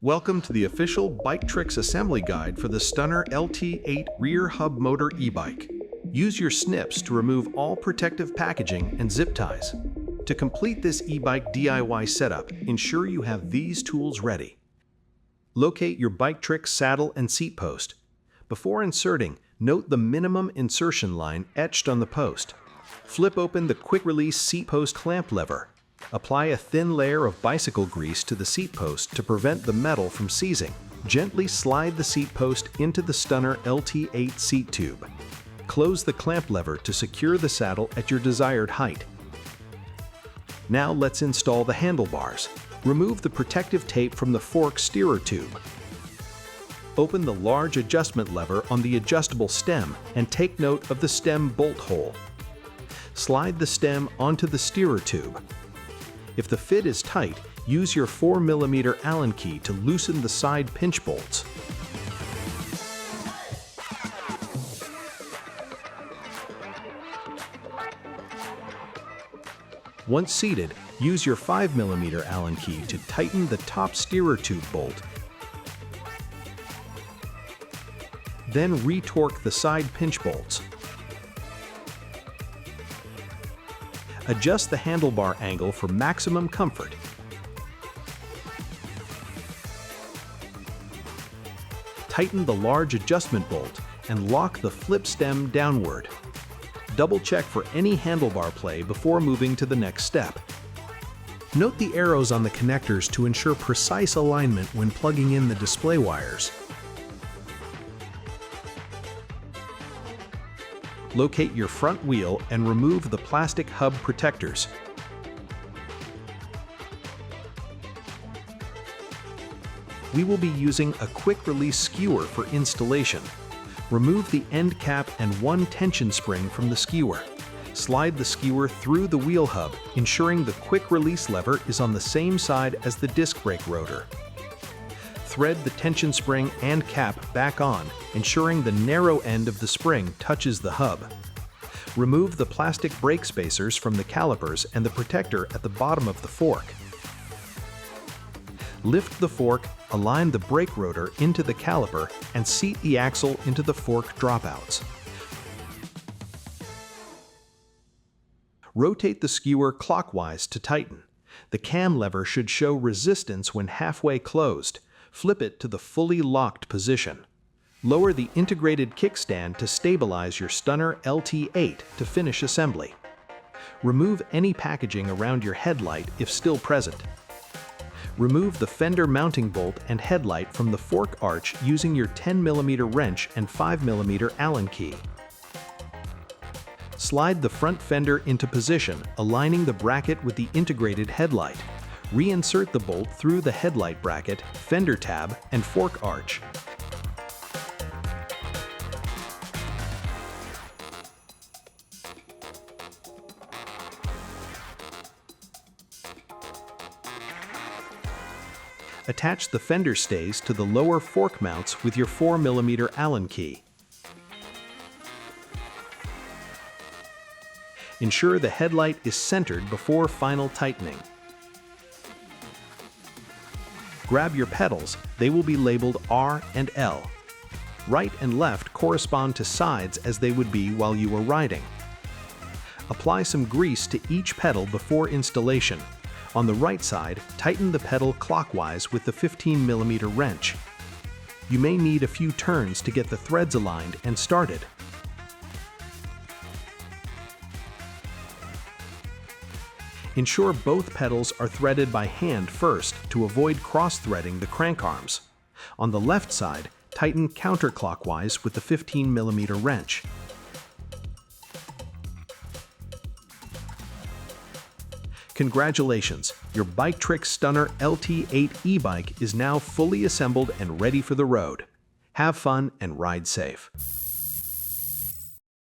Welcome to the official Biktrix assembly guide for the Stunner LT8 rear hub motor e-bike. Use your Snips to remove all protective packaging and zip ties. To complete this e-bike DIY setup, ensure you have these tools ready. Locate your Biktrix saddle and seat post. Before inserting, note the minimum insertion line etched on the post. Flip open the quick-release seat post clamp lever. Apply a thin layer of bicycle grease to the seat post to prevent the metal from seizing. Gently slide the seat post into the Stunner LT8 seat tube. Close the clamp lever to secure the saddle at your desired height. Now let's install the handlebars. Remove the protective tape from the fork steerer tube. Open the large adjustment lever on the adjustable stem and take note of the stem bolt hole. Slide the stem onto the steerer tube. If the fit is tight, use your 4mm Allen key to loosen the side pinch bolts. Once seated, use your 5mm Allen key to tighten the top steerer tube bolt. Then re-torque the side pinch bolts. Adjust the handlebar angle for maximum comfort. Tighten the large adjustment bolt and lock the flip stem downward. Double-check for any handlebar play before moving to the next step. Note the arrows on the connectors to ensure precise alignment when plugging in the display wires. Locate your front wheel and remove the plastic hub protectors. We will be using a quick-release skewer for installation. Remove the end cap and one tension spring from the skewer. Slide the skewer through the wheel hub, ensuring the quick-release lever is on the same side as the disc brake rotor. Thread the tension spring and cap back on, ensuring the narrow end of the spring touches the hub. Remove the plastic brake spacers from the calipers and the protector at the bottom of the fork. Lift the fork, align the brake rotor into the caliper, and seat the axle into the fork dropouts. Rotate the skewer clockwise to tighten. The cam lever should show resistance when halfway closed. Flip it to the fully locked position. Lower the integrated kickstand to stabilize your Stunner LT8 to finish assembly. Remove any packaging around your headlight if still present. Remove the Fender mounting bolt and headlight from the fork arch using your 10mm wrench and 5mm Allen key. Slide the front fender into position, aligning the bracket with the integrated headlight. Reinsert the bolt through the headlight bracket, fender tab, and fork arch. Attach the fender stays to the lower fork mounts with your 4mm Allen key. Ensure the headlight is centered before final tightening. Grab your pedals, they will be labeled R and L. Right and left correspond to sides as they would be while you were riding. Apply some grease to each pedal before installation. On the right side, tighten the pedal clockwise with the 15mm wrench. You may need a few turns to get the threads aligned and started. Ensure both pedals are threaded by hand first to avoid cross-threading the crank arms. On the left side, tighten counterclockwise with the 15mm wrench. Congratulations! Your Biktrix Stunner LT8 e-bike is now fully assembled and ready for the road. Have fun and ride safe.